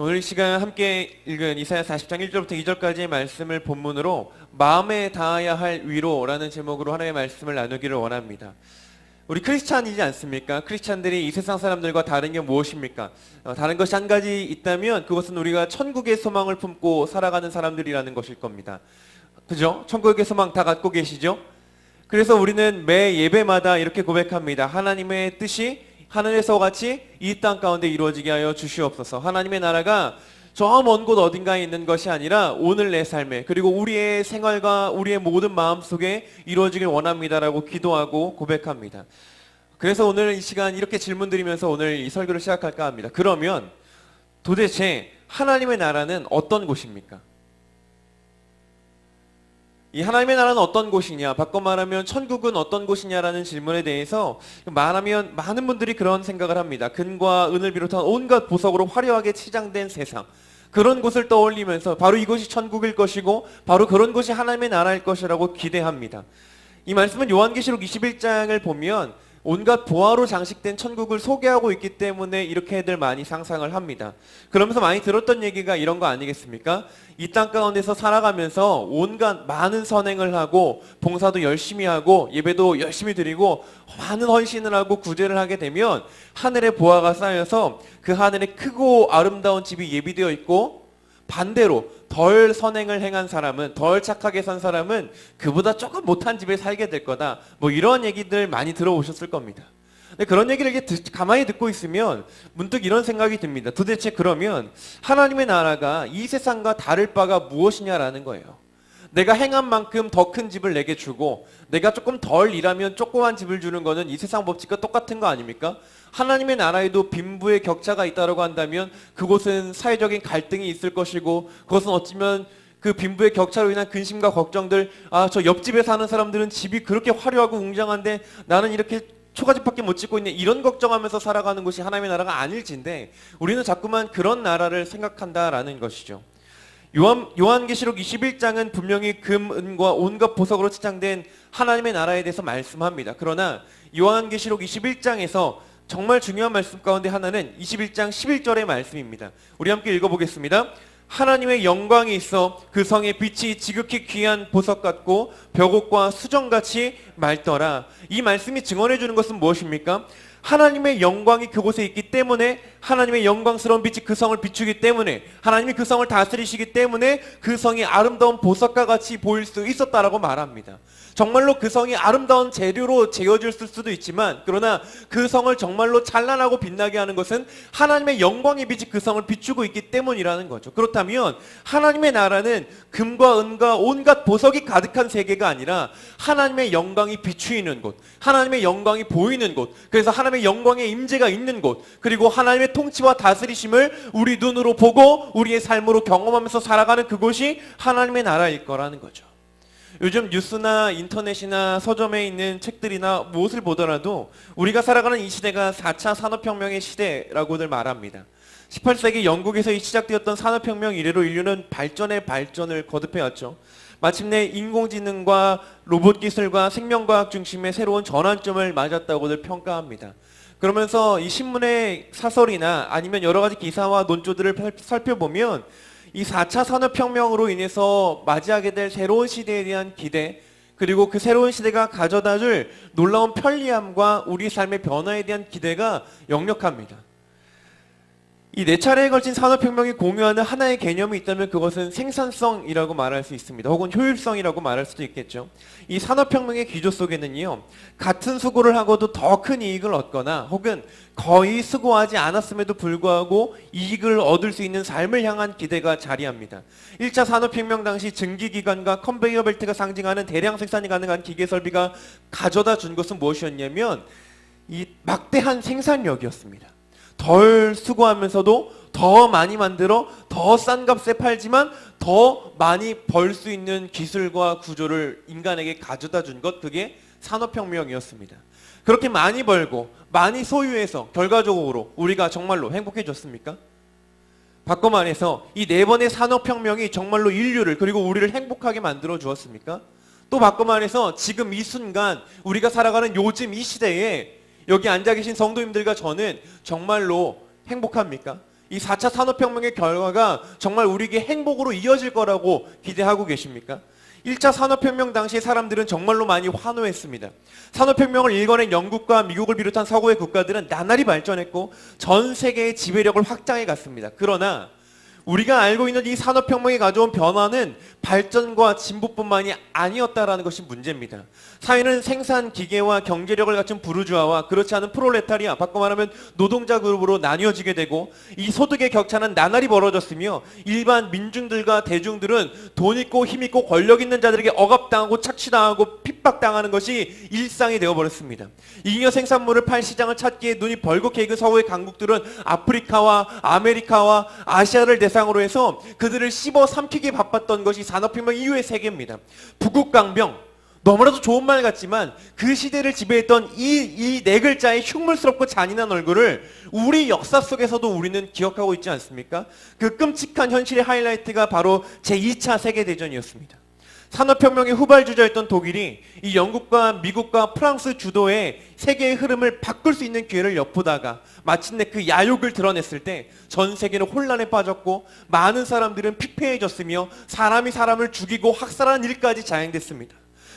오늘 이 시간 함께 읽은 이사야 40장 1절부터 2절까지의 말씀을 본문으로 마음에 닿아야 할 위로라는 제목으로 하나님의 말씀을 나누기를 원합니다. 우리 크리스찬이지 않습니까? 크리스찬들이 이 세상 사람들과 다른 게 무엇입니까? 다른 것이 한 가지 있다면 그것은 우리가 천국의 소망을 품고 살아가는 사람들이라는 것일 겁니다. 그죠? 천국의 소망 다 갖고 계시죠? 그래서 우리는 매 예배마다 이렇게 고백합니다. 하나님의 뜻이 하늘에서 같이 이 땅 가운데 이루어지게 하여 주시옵소서. 하나님의 나라가 저 먼 곳 어딘가에 있는 것이 아니라 오늘 내 삶에, 그리고 우리의 생활과 우리의 모든 마음속에 이루어지길 원합니다라고 기도하고 고백합니다. 그래서 오늘 이 시간 이렇게 질문 드리면서 오늘 이 설교를 시작할까 합니다. 그러면 도대체 하나님의 나라는 어떤 곳입니까? 이 하나님의 나라는 어떤 곳이냐, 바꿔 말하면 천국은 어떤 곳이냐라는 질문에 대해서 말하면 많은 분들이 그런 생각을 합니다. 금과 은을 비롯한 온갖 보석으로 화려하게 치장된 세상, 그런 곳을 떠올리면서 바로 이곳이 천국일 것이고 바로 그런 곳이 하나님의 나라일 것이라고 기대합니다. 이 말씀은 요한계시록 21장을 보면 온갖 보화로 장식된 천국을 소개하고 있기 때문에 이렇게들 많이 상상을 합니다. 그러면서 많이 들었던 얘기가 이런 거 아니겠습니까? 이 땅 가운데서 살아가면서 온갖 많은 선행을 하고 봉사도 열심히 하고 예배도 열심히 드리고 많은 헌신을 하고 구제를 하게 되면 하늘에 보화가 쌓여서 그 하늘에 크고 아름다운 집이 예비되어 있고, 반대로 덜 선행을 행한 사람은, 덜 착하게 산 사람은 그보다 조금 못한 집에 살게 될 거다. 뭐 이런 얘기들 많이 들어오셨을 겁니다. 근데 그런 얘기를 이렇게 가만히 듣고 있으면 문득 이런 생각이 듭니다. 도대체 그러면 하나님의 나라가 이 세상과 다를 바가 무엇이냐라는 거예요. 내가 행한 만큼 더 큰 집을 내게 주고 내가 조금 덜 일하면 조그만 집을 주는 거는 이 세상 법칙과 똑같은 거 아닙니까? 하나님의 나라에도 빈부의 격차가 있다고 한다면 그곳은 사회적인 갈등이 있을 것이고, 그것은 어쩌면 그 빈부의 격차로 인한 근심과 걱정들, 저 옆집에 사는 사람들은 집이 그렇게 화려하고 웅장한데 나는 이렇게 초가집밖에 못 짓고 있네, 이런 걱정하면서 살아가는 곳이 하나님의 나라가 아닐진데 우리는 자꾸만 그런 나라를 생각한다라는 것이죠. 요한계시록 21장은 분명히 금, 은과 온갖 보석으로 치장된 하나님의 나라에 대해서 말씀합니다. 그러나 요한계시록 21장에서 정말 중요한 말씀 가운데 하나는 21장 11절의 말씀입니다. 우리 함께 읽어보겠습니다. 하나님의 영광이 있어 그 성의 빛이 지극히 귀한 보석 같고 벽옥과 수정같이 맑더라. 이 말씀이 증언해 주는 것은 무엇입니까? 하나님의 영광이 그곳에 있기 때문에, 하나님의 영광스러운 빛이 그 성을 비추기 때문에, 하나님이 그 성을 다스리시기 때문에 그 성이 아름다운 보석과 같이 보일 수 있었다라고 말합니다. 정말로 그 성이 아름다운 재료로 재어졌을 수도 있지만, 그러나 그 성을 정말로 찬란하고 빛나게 하는 것은 하나님의 영광의 빛이 그 성을 비추고 있기 때문이라는 거죠. 그렇다면 하나님의 나라는 금과 은과 온갖 보석이 가득한 세계가 아니라 하나님의 영광이 비추이는 곳, 하나님의 영광이 보이는 곳, 그래서 하나님의 영광의 임재가 있는 곳, 그리고 하나님의 통치와 다스리심을 우리 눈으로 보고 우리의 삶으로 경험하면서 살아가는 그곳이 하나님의 나라일 거라는 거죠. 요즘 뉴스나 인터넷이나 서점에 있는 책들이나 무엇을 보더라도 우리가 살아가는 이 시대가 4차 산업혁명의 시대라고들 말합니다. 18세기 영국에서 시작되었던 산업혁명 이래로 인류는 발전의 발전을 거듭해왔죠. 마침내 인공지능과 로봇 기술과 생명과학 중심의 새로운 전환점을 맞았다고들 평가합니다. 그러면서 이 신문의 사설이나 아니면 여러 가지 기사와 논조들을 살펴보면 이 4차 산업혁명으로 인해서 맞이하게 될 새로운 시대에 대한 기대, 그리고 그 새로운 시대가 가져다줄 놀라운 편리함과 우리 삶의 변화에 대한 기대가 역력합니다. 이 네 차례에 걸친 산업혁명이 공유하는 하나의 개념이 있다면 그것은 생산성이라고 말할 수 있습니다. 혹은 효율성이라고 말할 수도 있겠죠. 이 산업혁명의 기조 속에는요, 같은 수고를 하고도 더 큰 이익을 얻거나 혹은 거의 수고하지 않았음에도 불구하고 이익을 얻을 수 있는 삶을 향한 기대가 자리합니다. 1차 산업혁명 당시 증기기관과 컨베이어 벨트가 상징하는 대량 생산이 가능한 기계설비가 가져다 준 것은 무엇이었냐면 이 막대한 생산력이었습니다. 덜 수고하면서도 더 많이 만들어 더 싼 값에 팔지만 더 많이 벌 수 있는 기술과 구조를 인간에게 가져다 준 것, 그게 산업혁명이었습니다. 그렇게 많이 벌고 많이 소유해서 결과적으로 우리가 정말로 행복해졌습니까? 바꿔 말해서 이 네 번의 산업혁명이 정말로 인류를, 그리고 우리를 행복하게 만들어 주었습니까? 또 바꿔 말해서 지금 이 순간 우리가 살아가는 요즘 이 시대에 여기 앉아 계신 성도님들과 저는 정말로 행복합니까? 이 4차 산업혁명의 결과가 정말 우리에게 행복으로 이어질 거라고 기대하고 계십니까? 1차 산업혁명 당시 사람들은 정말로 많이 환호했습니다. 산업혁명을 일궈낸 영국과 미국을 비롯한 서구의 국가들은 나날이 발전했고 전 세계의 지배력을 확장해 갔습니다. 그러나 우리가 알고 있는 이 산업혁명이 가져온 변화는 발전과 진보뿐만이 아니었다라는 것이 문제입니다. 사회는 생산 기계와 경제력을 갖춘 부르주아와 그렇지 않은 프롤레타리아, 바꿔 말하면 노동자 그룹으로 나뉘어지게 되고 이 소득의 격차는 나날이 벌어졌으며 일반 민중들과 대중들은 돈 있고 힘 있고 권력 있는 자들에게 억압당하고 착취당하고 핍박당하는 것이 일상이 되어버렸습니다. 잉여 생산물을 팔 시장을 찾기에 눈이 벌겋게 익은 서구의 강국들은 아프리카와 아메리카와 아시아를 대상으로 해서 그들을 씹어 삼키기 바빴던 것이 산업혁명 이후의 세계입니다. 부국강병, 너무나도 좋은 말 같지만 그 시대를 지배했던 이 네 글자의 흉물스럽고 잔인한 얼굴을 우리 역사 속에서도 우리는 기억하고 있지 않습니까? 그 끔찍한 현실의 하이라이트가 바로 제2차 세계대전이었습니다. 산업혁명의 후발주자였던 독일이 이 영국과 미국과 프랑스 주도의 세계의 흐름을 바꿀 수 있는 기회를 엿보다가 마침내 그 야욕을 드러냈을 때 전 세계는 혼란에 빠졌고 많은 사람들은 피폐해졌으며 사람이 사람을 죽이고 학살하는 일까지 자행됐습니다.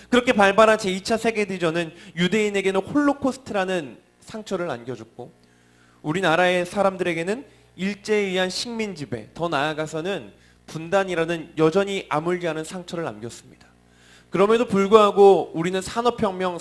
그렇게 발발한 제2차 세계대전은 유대인에게는 홀로코스트라는 상처를 안겨줬고 우리나라의 사람들에게는 일제에 의한 식민지배, 더 나아가서는 분단이라는 여전히 아물지 않은 상처를 남겼습니다. 그럼에도 불구하고 우리는 산업혁명을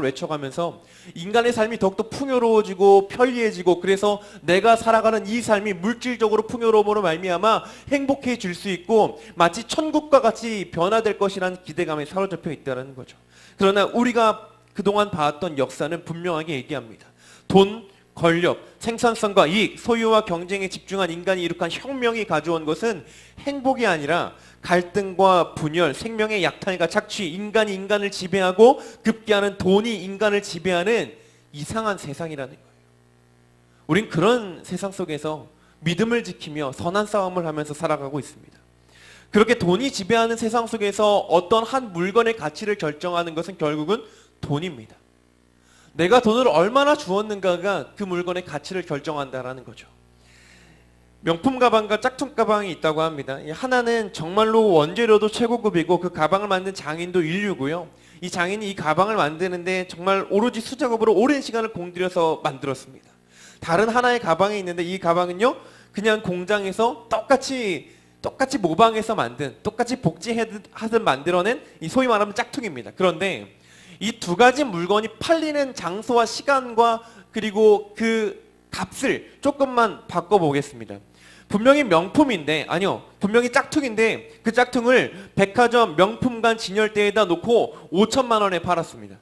외쳐가면서 인간의 삶이 더욱더 풍요로워지고 편리해지고 그래서 내가 살아가는 이 삶이 물질적으로 풍요로움으로 말미암아 행복해질 수 있고 마치 천국과 같이 변화될 것이라는 기대감에 사로잡혀 있다는 거죠. 그러나 우리가 그동안 봐왔던 역사는 분명하게 얘기합니다. 돈, 권력, 생산성과 이익, 소유와 경쟁에 집중한 인간이 이룩한 혁명이 가져온 것은 행복이 아니라 갈등과 분열, 생명의 약탈과 착취, 인간이 인간을 지배하고 급기야는 돈이 인간을 지배하는 이상한 세상이라는 거예요. 우린 그런 세상 속에서 믿음을 지키며 선한 싸움을 하면서 살아가고 있습니다. 그렇게 돈이 지배하는 세상 속에서 어떤 한 물건의 가치를 결정하는 것은 결국은 돈입니다. 내가 돈을 얼마나 주었는가가 그 물건의 가치를 결정한다라는 거죠. 명품 가방과 짝퉁 가방이 있다고 합니다. 하나는 정말로 원재료도 최고급이고 그 가방을 만든 장인도 인류고요. 이 장인이 이 가방을 만드는데 정말 오로지 수작업으로 오랜 시간을 공들여서 만들었습니다. 다른 하나의 가방이 있는데 이 가방은요, 그냥 공장에서 똑같이 모방해서 만든, 똑같이 복제하듯 만들어낸 이 소위 말하면 짝퉁입니다. 그런데 이 두 가지 물건이 팔리는 장소와 시간과 그리고 그 값을 조금만 바꿔보겠습니다. 분명히 분명히 짝퉁인데 그 짝퉁을 백화점 명품관 진열대에다 놓고 5천만 원에 팔았습니다.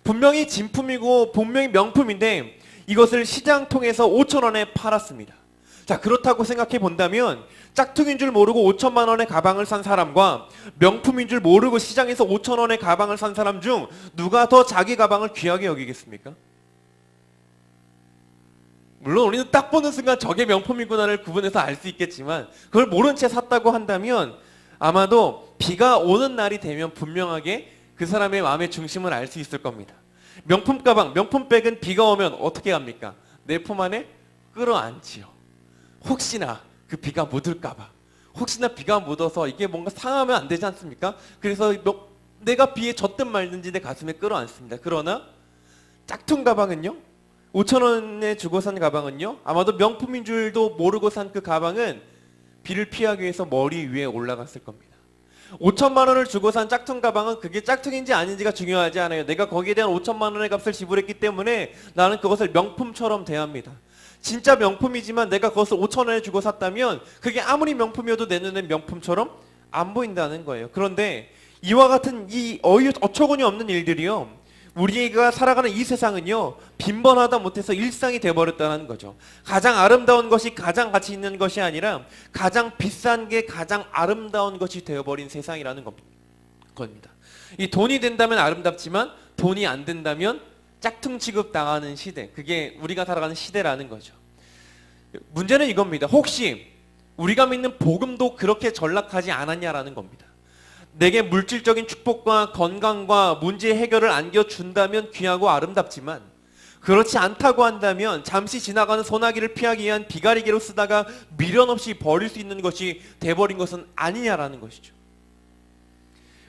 분명히 진품이고 분명히 명품인데 이것을 시장 통해서 5천 원에 팔았습니다. 자, 그렇다고 생각해 본다면 짝퉁인 줄 모르고 5천만 원의 가방을 산 사람과 명품인 줄 모르고 시장에서 5천 원의 가방을 산 사람 중 누가 더 자기 가방을 귀하게 여기겠습니까? 물론 우리는 딱 보는 순간 저게 명품이구나를 구분해서 알 수 있겠지만 그걸 모른 채 샀다고 한다면 아마도 비가 오는 날이 되면 분명하게 그 사람의 마음의 중심을 알 수 있을 겁니다. 명품 가방, 명품백은 비가 오면 어떻게 합니까? 내 품 안에 끌어안지요. 혹시나 그 비가 묻을까봐, 혹시나 비가 묻어서 이게 뭔가 상하면 안 되지 않습니까? 그래서 내가 비에 젖든 말든지 내 가슴에 끌어안습니다. 그러나 짝퉁 가방은요, 5천 원에 주고 산 가방은요, 아마도 명품인 줄도 모르고 산 그 가방은 비를 피하기 위해서 머리 위에 올라갔을 겁니다. 5천만 원을 주고 산 짝퉁 가방은 그게 짝퉁인지 아닌지가 중요하지 않아요. 내가 거기에 대한 5천만 원의 값을 지불했기 때문에 나는 그것을 명품처럼 대합니다. 진짜 명품이지만 내가 그것을 5천 원에 주고 샀다면 그게 아무리 명품이어도 내 눈엔 명품처럼 안 보인다는 거예요. 그런데 이와 같은 이 어처구니 없는 일들이요, 우리가 살아가는 이 세상은요, 빈번하다 못해서 일상이 되어버렸다는 거죠. 가장 아름다운 것이 가장 가치 있는 것이 아니라 가장 비싼 게 가장 아름다운 것이 되어버린 세상이라는 겁니다. 이 돈이 된다면 아름답지만 돈이 안 된다면 짝퉁 취급당하는 시대, 그게 우리가 살아가는 시대라는 거죠. 문제는 이겁니다. 혹시 우리가 믿는 복음도 그렇게 전락하지 않았냐라는 겁니다. 내게 물질적인 축복과 건강과 문제 해결을 안겨준다면 귀하고 아름답지만 그렇지 않다고 한다면 잠시 지나가는 소나기를 피하기 위한 비가리개로 쓰다가 미련 없이 버릴 수 있는 것이 돼버린 것은 아니냐라는 것이죠.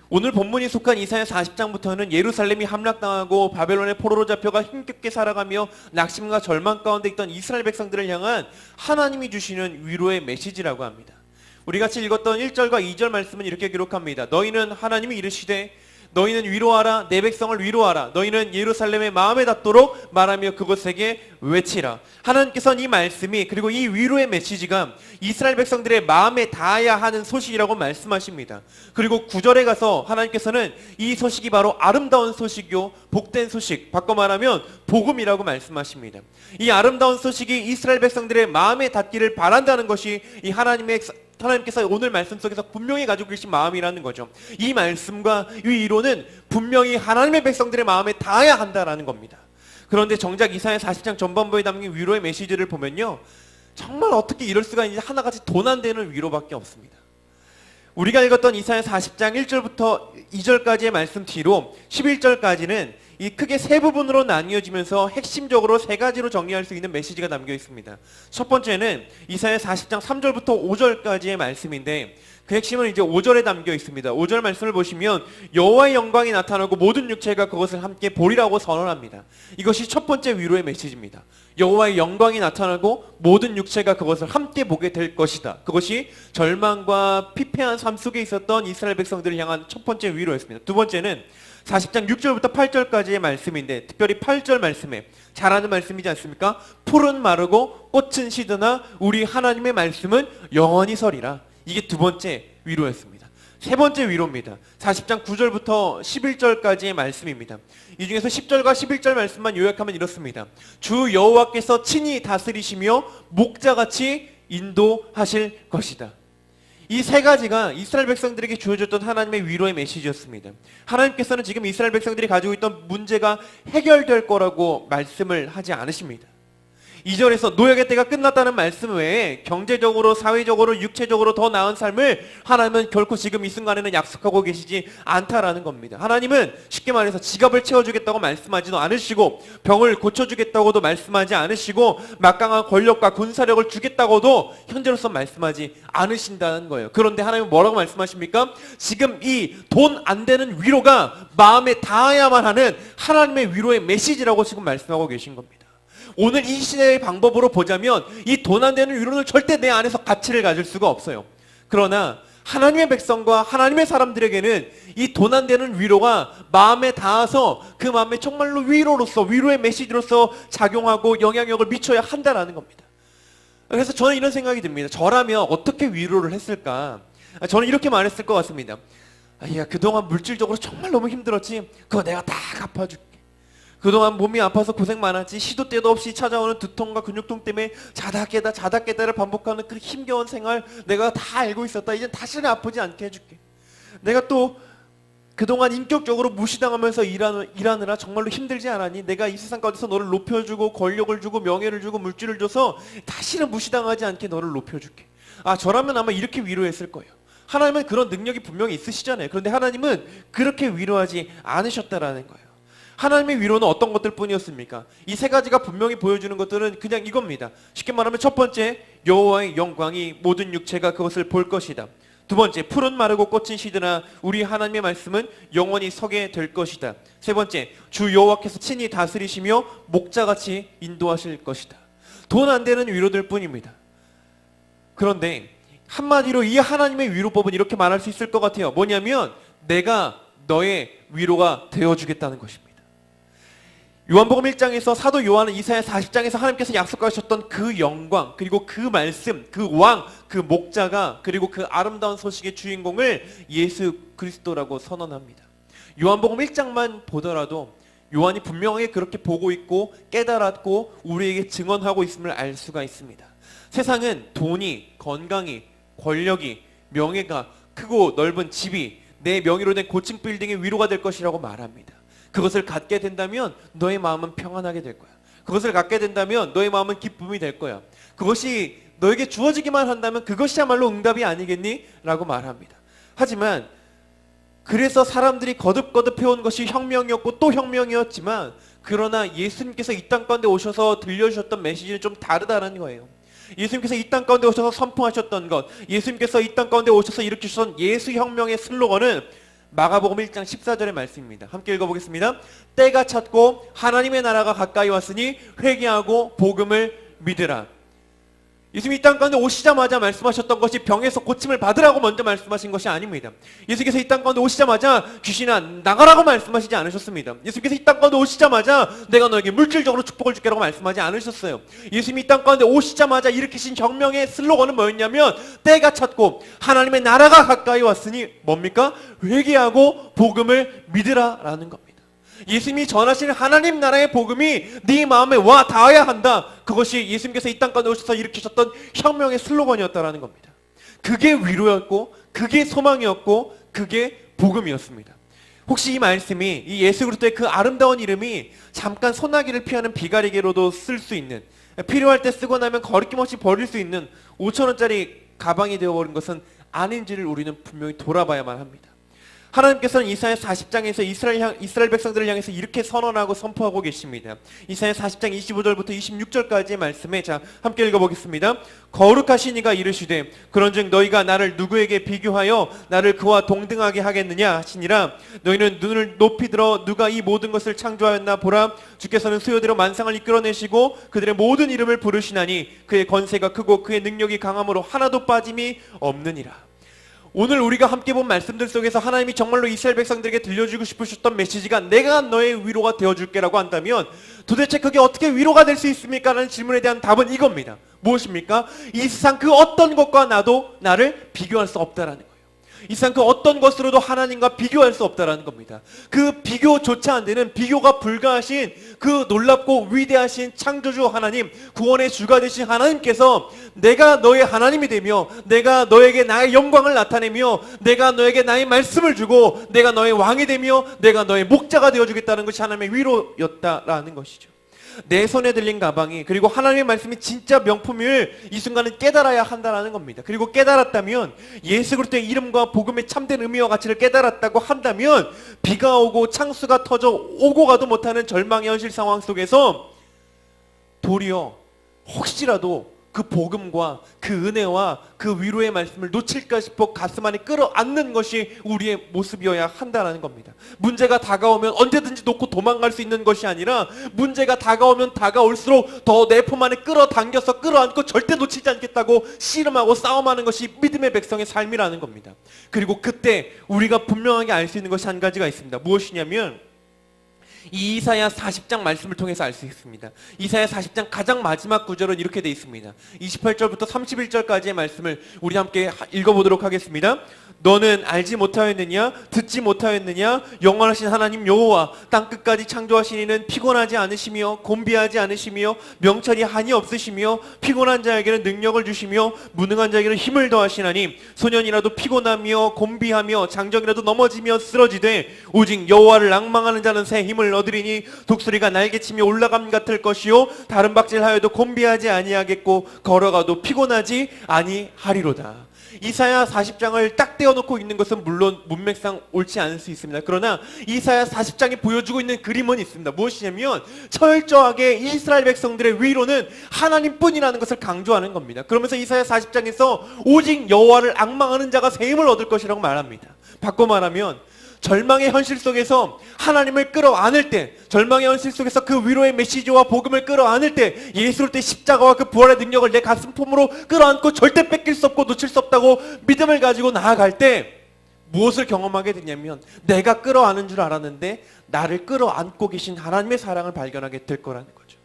오늘 본문이 속한 이사야 40장부터는 예루살렘이 함락당하고 바벨론의 포로로 잡혀가 힘겹게 살아가며 낙심과 절망 가운데 있던 이스라엘 백성들을 향한 하나님이 주시는 위로의 메시지라고 합니다. 우리 같이 읽었던 1절과 2절 말씀은 이렇게 기록합니다. 너희는 하나님이 이르시되 너희는 위로하라, 내 백성을 위로하라. 너희는 예루살렘의 마음에 닿도록 말하며 그곳에게 외치라. 하나님께서는 이 말씀이, 그리고 이 위로의 메시지가 이스라엘 백성들의 마음에 닿아야 하는 소식이라고 말씀하십니다. 그리고 9절에 가서 하나님께서는 이 소식이 바로 아름다운 소식이요 복된 소식, 바꿔 말하면 복음이라고 말씀하십니다. 이 아름다운 소식이 이스라엘 백성들의 마음에 닿기를 바란다는 것이 이 하나님께서 오늘 말씀 속에서 분명히 가지고 계신 마음이라는 거죠. 이 말씀과 이 위로는 분명히 하나님의 백성들의 마음에 닿아야 한다라는 겁니다. 그런데 정작 이사야 40장 전반부에 담긴 위로의 메시지를 보면요, 정말 어떻게 이럴 수가 있는지 하나같이 돈 안 되는 위로밖에 없습니다. 우리가 읽었던 이사야 40장 1절부터 2절까지의 말씀 뒤로 11절까지는 이 크게 세 부분으로 나뉘어지면서 핵심적으로 세 가지로 정리할 수 있는 메시지가 담겨 있습니다. 첫 번째는 이사야 40장 3절부터 5절까지의 말씀인데 그 핵심은 이제 5절에 담겨 있습니다. 5절 말씀을 보시면 여호와의 영광이 나타나고 모든 육체가 그것을 함께 보리라고 선언합니다. 이것이 첫 번째 위로의 메시지입니다. 여호와의 영광이 나타나고 모든 육체가 그것을 함께 보게 될 것이다. 그것이 절망과 피폐한 삶 속에 있었던 이스라엘 백성들을 향한 첫 번째 위로였습니다. 두 번째는 40장 6절부터 8절까지의 말씀인데 특별히 8절 말씀에 잘 아는 말씀이지 않습니까? 풀은 마르고 꽃은 시드나 우리 하나님의 말씀은 영원히 서리라. 이게 두 번째 위로였습니다. 세 번째 위로입니다. 40장 9절부터 11절까지의 말씀입니다. 이 중에서 10절과 11절 말씀만 요약하면 이렇습니다. 주 여호와께서 친히 다스리시며 목자같이 인도하실 것이다. 이 세 가지가 이스라엘 백성들에게 주어졌던 하나님의 위로의 메시지였습니다. 하나님께서는 지금 이스라엘 백성들이 가지고 있던 문제가 해결될 거라고 말씀을 하지 않으십니다. 2절에서 노역의 때가 끝났다는 말씀 외에 경제적으로, 사회적으로, 육체적으로 더 나은 삶을 하나님은 결코 지금 이 순간에는 약속하고 계시지 않다라는 겁니다. 하나님은 쉽게 말해서 지갑을 채워주겠다고 말씀하지도 않으시고 병을 고쳐주겠다고도 말씀하지 않으시고 막강한 권력과 군사력을 주겠다고도 현재로서 말씀하지 않으신다는 거예요. 그런데 하나님은 뭐라고 말씀하십니까? 지금 이 돈 안 되는 위로가 마음에 닿아야만 하는 하나님의 위로의 메시지라고 지금 말씀하고 계신 겁니다. 오늘 이 시대의 방법으로 보자면 이 돈 안 되는 위로는 절대 내 안에서 가치를 가질 수가 없어요. 그러나 하나님의 백성과 하나님의 사람들에게는 이 돈 안 되는 위로가 마음에 닿아서 그 마음에 정말로 위로로서, 위로의 메시지로서 작용하고 영향력을 미쳐야 한다는 겁니다. 그래서 저는 이런 생각이 듭니다. 저라면 어떻게 위로를 했을까? 저는 이렇게 말했을 것 같습니다. 야, 그동안 물질적으로 정말 너무 힘들었지? 그거 내가 다 갚아줄게. 그동안 몸이 아파서 고생 많았지, 시도 때도 없이 찾아오는 두통과 근육통 때문에 자다 깨다를 반복하는 그 힘겨운 생활 내가 다 알고 있었다. 이젠 다시는 아프지 않게 해줄게. 내가 또 그동안 인격적으로 무시당하면서 일하느라 정말로 힘들지 않았니? 내가 이 세상 가운데서 너를 높여주고 권력을 주고 명예를 주고 물질을 줘서 다시는 무시당하지 않게 너를 높여줄게. 저라면 아마 이렇게 위로했을 거예요. 하나님은 그런 능력이 분명히 있으시잖아요. 그런데 하나님은 그렇게 위로하지 않으셨다라는 거예요. 하나님의 위로는 어떤 것들 뿐이었습니까? 이 세 가지가 분명히 보여주는 것들은 그냥 이겁니다. 쉽게 말하면 첫 번째, 여호와의 영광이 모든 육체가 그것을 볼 것이다. 두 번째, 풀은 마르고 꽃은 시드나 우리 하나님의 말씀은 영원히 서게 될 것이다. 세 번째, 주 여호와께서 친히 다스리시며 목자같이 인도하실 것이다. 돈 안 되는 위로들 뿐입니다. 그런데 한마디로 이 하나님의 위로법은 이렇게 말할 수 있을 것 같아요. 뭐냐면 내가 너의 위로가 되어주겠다는 것입니다. 요한복음 1장에서 사도 요한은 이사야 40장에서 하나님께서 약속하셨던 그 영광, 그리고 그 말씀, 그 왕, 그 목자가, 그리고 그 아름다운 소식의 주인공을 예수 그리스도라고 선언합니다. 요한복음 1장만 보더라도 요한이 분명하게 그렇게 보고 있고 깨달았고 우리에게 증언하고 있음을 알 수가 있습니다. 세상은 돈이, 건강이, 권력이, 명예가, 크고 넓은 집이 내 명의로 된 고층 빌딩의 위로가 될 것이라고 말합니다. 그것을 갖게 된다면 너의 마음은 평안하게 될 거야. 그것을 갖게 된다면 너의 마음은 기쁨이 될 거야. 그것이 너에게 주어지기만 한다면 그것이야말로 응답이 아니겠니? 라고 말합니다. 하지만 그래서 사람들이 거듭거듭 해온 것이 혁명이었고 또 혁명이었지만 그러나 예수님께서 이 땅 가운데 오셔서 들려주셨던 메시지는 좀 다르다는 거예요. 예수님께서 이 땅 가운데 오셔서 선포하셨던 것, 예수님께서 이 땅 가운데 오셔서 일으키셨던 예수혁명의 슬로건은 마가복음 1장 14절의 말씀입니다. 함께 읽어보겠습니다. 때가 찼고 하나님의 나라가 가까이 왔으니 회개하고 복음을 믿으라. 예수님이 이 땅 가운데 오시자마자 말씀하셨던 것이 병에서 고침을 받으라고 먼저 말씀하신 것이 아닙니다. 예수님께서 이 땅 가운데 오시자마자 귀신아 나가라고 말씀하시지 않으셨습니다. 예수님께서 이 땅 가운데 오시자마자 내가 너에게 물질적으로 축복을 줄게라고 말씀하지 않으셨어요. 예수님이 이 땅 가운데 오시자마자 일으키신 혁명의 슬로건은 뭐였냐면 때가 찼고 하나님의 나라가 가까이 왔으니 뭡니까? 회개하고 복음을 믿으라라는 겁니다. 예수님이 전하시는 하나님 나라의 복음이 네 마음에 와 닿아야 한다. 그것이 예수님께서 이 땅 가운데 오셔서 일으키셨던 혁명의 슬로건이었다라는 겁니다. 그게 위로였고 그게 소망이었고 그게 복음이었습니다. 혹시 이 말씀이 이 예수 그리스도의 그 아름다운 이름이 잠깐 소나기를 피하는 비가리개로도 쓸 수 있는, 필요할 때 쓰고 나면 거리낌 없이 버릴 수 있는 5,000원짜리 가방이 되어버린 것은 아닌지를 우리는 분명히 돌아봐야만 합니다. 하나님께서는 이사야 40장에서 이스라엘 백성들을 향해서 이렇게 선언하고 선포하고 계십니다. 이사야 40장 25절부터 26절까지의 말씀에 자 함께 읽어보겠습니다. 거룩하신 이가 이르시되 그런즉 너희가 나를 누구에게 비교하여 나를 그와 동등하게 하겠느냐 하시니라. 너희는 눈을 높이 들어 누가 이 모든 것을 창조하였나 보라. 주께서는 수요대로 만상을 이끌어내시고 그들의 모든 이름을 부르시나니 그의 권세가 크고 그의 능력이 강함으로 하나도 빠짐이 없느니라. 오늘 우리가 함께 본 말씀들 속에서 하나님이 정말로 이스라엘 백성들에게 들려주고 싶으셨던 메시지가 내가 너의 위로가 되어줄게라고 한다면 도대체 그게 어떻게 위로가 될 수 있습니까? 라는 질문에 대한 답은 이겁니다. 무엇입니까? 이 세상 그 어떤 것과 나를 비교할 수 없다라는 거예요. 이 세상 그 어떤 것으로도 하나님과 비교할 수 없다라는 겁니다. 그 비교조차 안 되는, 비교가 불가하신 그 놀랍고 위대하신 창조주 하나님, 구원의 주가 되신 하나님께서 내가 너의 하나님이 되며 내가 너에게 나의 영광을 나타내며 내가 너에게 나의 말씀을 주고 내가 너의 왕이 되며 내가 너의 목자가 되어주겠다는 것이 하나님의 위로였다라는 것이죠. 내 손에 들린 가방이, 그리고 하나님의 말씀이 진짜 명품을 이 순간은 깨달아야 한다는 겁니다. 그리고 깨달았다면, 예수 그리스도의 이름과 복음의 참된 의미와 가치를 깨달았다고 한다면 비가 오고 창수가 터져 오고 가도 못하는 절망의 현실 상황 속에서 도리어 혹시라도 그 복음과 그 은혜와 그 위로의 말씀을 놓칠까 싶어 가슴 안에 끌어안는 것이 우리의 모습이어야 한다는 겁니다. 문제가 다가오면 언제든지 놓고 도망갈 수 있는 것이 아니라 문제가 다가오면 다가올수록 더 내 품 안에 끌어당겨서 끌어안고 절대 놓치지 않겠다고 씨름하고 싸움하는 것이 믿음의 백성의 삶이라는 겁니다. 그리고 그때 우리가 분명하게 알 수 있는 것이 한 가지가 있습니다. 무엇이냐면 이 이사야 40장 말씀을 통해서 알 수 있습니다. 이사야 40장 가장 마지막 구절은 이렇게 되어 있습니다. 28절부터 31절까지의 말씀을 우리 함께 읽어보도록 하겠습니다. 너는 알지 못하였느냐? 듣지 못하였느냐? 영원하신 하나님 여호와 땅끝까지 창조하신 이는 피곤하지 않으시며 곤비하지 않으시며 명철이 한이 없으시며 피곤한 자에게는 능력을 주시며 무능한 자에게는 힘을 더하시나니 소년이라도 피곤하며 곤비하며 장정이라도 넘어지며 쓰러지되 오직 여호와를 앙망하는 자는 새 힘을 얻으리니 독수리가 날개치며 올라감 같을 것이요 다른 박질하여도 곤비하지 아니하겠고 걸어가도 피곤하지 아니하리로다. 이사야 40장을 딱 떼어놓고 있는 것은 물론 문맥상 옳지 않을 수 있습니다. 그러나 이사야 40장이 보여주고 있는 그림은 있습니다. 무엇이냐면 철저하게 이스라엘 백성들의 위로는 하나님뿐이라는 것을 강조하는 겁니다. 그러면서 이사야 40장에서 오직 여호와를 앙망하는 자가 새 힘을 얻을 것이라고 말합니다. 바꿔 말하면 절망의 현실 속에서 하나님을 끌어안을 때, 절망의 현실 속에서 그 위로의 메시지와 복음을 끌어안을 때 예수 그리스도의 십자가와 그 부활의 능력을 내 가슴품으로 끌어안고 절대 뺏길 수 없고 놓칠 수 없다고 믿음을 가지고 나아갈 때 무엇을 경험하게 되냐면 내가 끌어안은 줄 알았는데 나를 끌어안고 계신 하나님의 사랑을 발견하게 될 거라는 거죠.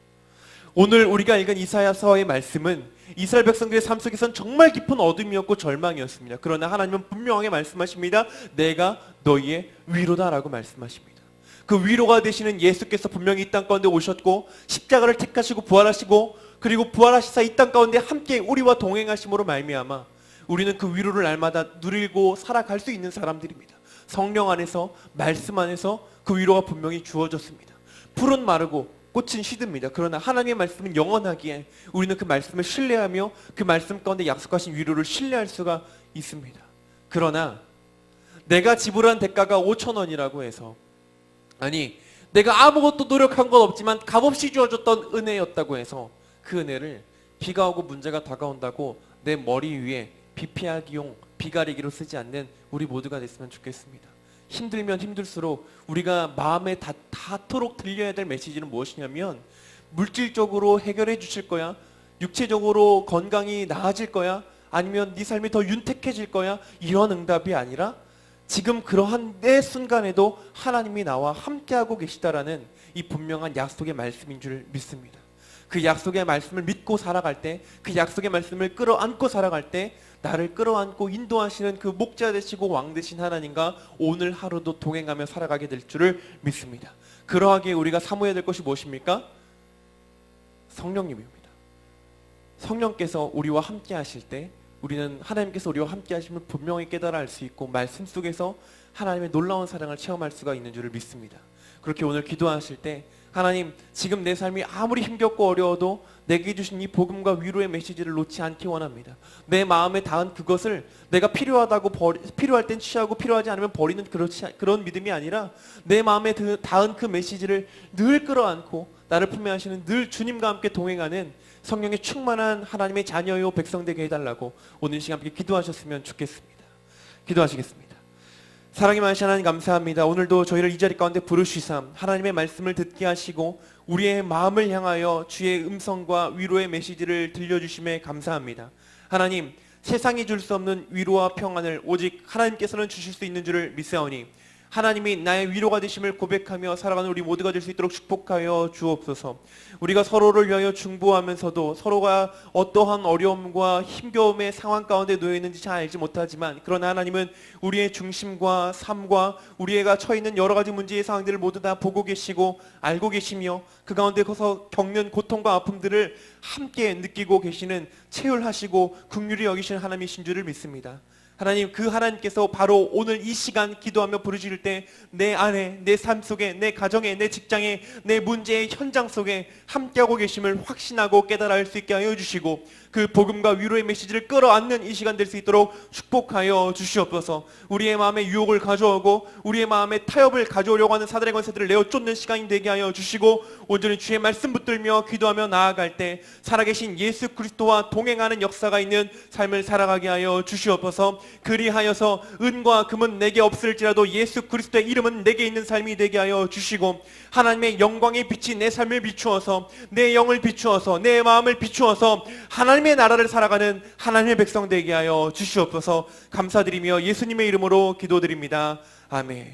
오늘 우리가 읽은 이사야서의 말씀은 이스라엘 백성들의 삶 속에서는 정말 깊은 어둠이었고 절망이었습니다. 그러나 하나님은 분명하게 말씀하십니다. 내가 너희의 위로다라고 말씀하십니다. 그 위로가 되시는 예수께서 분명히 이 땅 가운데 오셨고 십자가를 택하시고 부활하시고 그리고 부활하시사 이 땅 가운데 함께 우리와 동행하심으로 말미암아 우리는 그 위로를 날마다 누리고 살아갈 수 있는 사람들입니다. 성령 안에서, 말씀 안에서 그 위로가 분명히 주어졌습니다. 풀은 마르고 꽃은 시듭니다. 그러나 하나님의 말씀은 영원하기에 우리는 그 말씀을 신뢰하며 그 말씀 가운데 약속하신 위로를 신뢰할 수가 있습니다. 그러나 내가 지불한 대가가 5,000원이라고 해서, 아니 내가 아무것도 노력한 건 없지만 값없이 주어졌던 은혜였다고 해서 그 은혜를 비가 오고 문제가 다가온다고 내 머리 위에 비 피하기용 비가리기로 쓰지 않는 우리 모두가 됐으면 좋겠습니다. 힘들면 힘들수록 우리가 마음에 닿도록 들려야 될 메시지는 무엇이냐면 물질적으로 해결해 주실 거야? 육체적으로 건강이 나아질 거야? 아니면 네 삶이 더 윤택해질 거야? 이런 응답이 아니라 지금 그러한 내 순간에도 하나님이 나와 함께하고 계시다라는 이 분명한 약속의 말씀인 줄 믿습니다. 그 약속의 말씀을 믿고 살아갈 때, 그 약속의 말씀을 끌어안고 살아갈 때 나를 끌어안고 인도하시는 그 목자 되시고 왕 되신 하나님과 오늘 하루도 동행하며 살아가게 될 줄을 믿습니다. 그러하기에 우리가 사모해야 될 것이 무엇입니까? 성령님입니다. 성령께서 우리와 함께 하실 때 우리는 하나님께서 우리와 함께 하심을 분명히 깨달아 알 수 있고 말씀 속에서 하나님의 놀라운 사랑을 체험할 수가 있는 줄을 믿습니다. 그렇게 오늘 기도하실 때 하나님, 지금 내 삶이 아무리 힘겹고 어려워도 내게 주신 이 복음과 위로의 메시지를 놓지 않기 원합니다. 내 마음에 닿은 그것을 내가 필요하다고 필요할 땐 취하고 필요하지 않으면 버리는 그런 믿음이 아니라 내 마음에 닿은 그 메시지를 늘 끌어안고 나를 품에 하시는 늘 주님과 함께 동행하는 성령의 충만한 하나님의 자녀요 백성 되게 해달라고 오늘 시간 함께 기도하셨으면 좋겠습니다. 기도하시겠습니다. 사랑이 많으신 하나님 감사합니다. 오늘도 저희를 이 자리 가운데 부르시삼 하나님의 말씀을 듣게 하시고 우리의 마음을 향하여 주의 음성과 위로의 메시지를 들려주심에 감사합니다. 하나님, 세상이 줄 수 없는 위로와 평안을 오직 하나님께서는 주실 수 있는 줄을 믿사오니 하나님이 나의 위로가 되심을 고백하며 살아가는 우리 모두가 될 수 있도록 축복하여 주옵소서. 우리가 서로를 위하여 중보하면서도 서로가 어떠한 어려움과 힘겨움의 상황 가운데 놓여 있는지 잘 알지 못하지만 그러나 하나님은 우리의 중심과 삶과 우리가 처해 있는 여러 가지 문제의 상황들을 모두 다 보고 계시고 알고 계시며 그 가운데서 겪는 고통과 아픔들을 함께 느끼고 계시는 체휼하시고 긍휼히 여기시는 하나님이신 줄을 믿습니다. 하나님, 그 하나님께서 바로 오늘 이 시간 기도하며 부르실 때 내 안에, 내 삶 속에, 내 가정에, 내 직장에, 내 문제의 현장 속에 함께하고 계심을 확신하고 깨달아 알 수 있게 하여 주시고 그 복음과 위로의 메시지를 끌어안는 이 시간 될 수 있도록 축복하여 주시옵소서. 우리의 마음에 유혹을 가져오고 우리의 마음에 타협을 가져오려고 하는 사단의 권세들을 내어 쫓는 시간이 되게 하여 주시고 온전히 주의 말씀 붙들며 기도하며 나아갈 때 살아계신 예수 그리스도와 동행하는 역사가 있는 삶을 살아가게 하여 주시옵소서. 그리하여서 은과 금은 내게 없을지라도 예수 그리스도의 이름은 내게 있는 삶이 되게 하여 주시고 하나님의 영광의 빛이 내 삶을 비추어서 내 영을 비추어서 내 마음을 비추어서 하나님의 나라를 살아가는 하나님의 백성 되게 하여 주시옵소서. 감사드리며 예수님의 이름으로 기도드립니다. 아멘.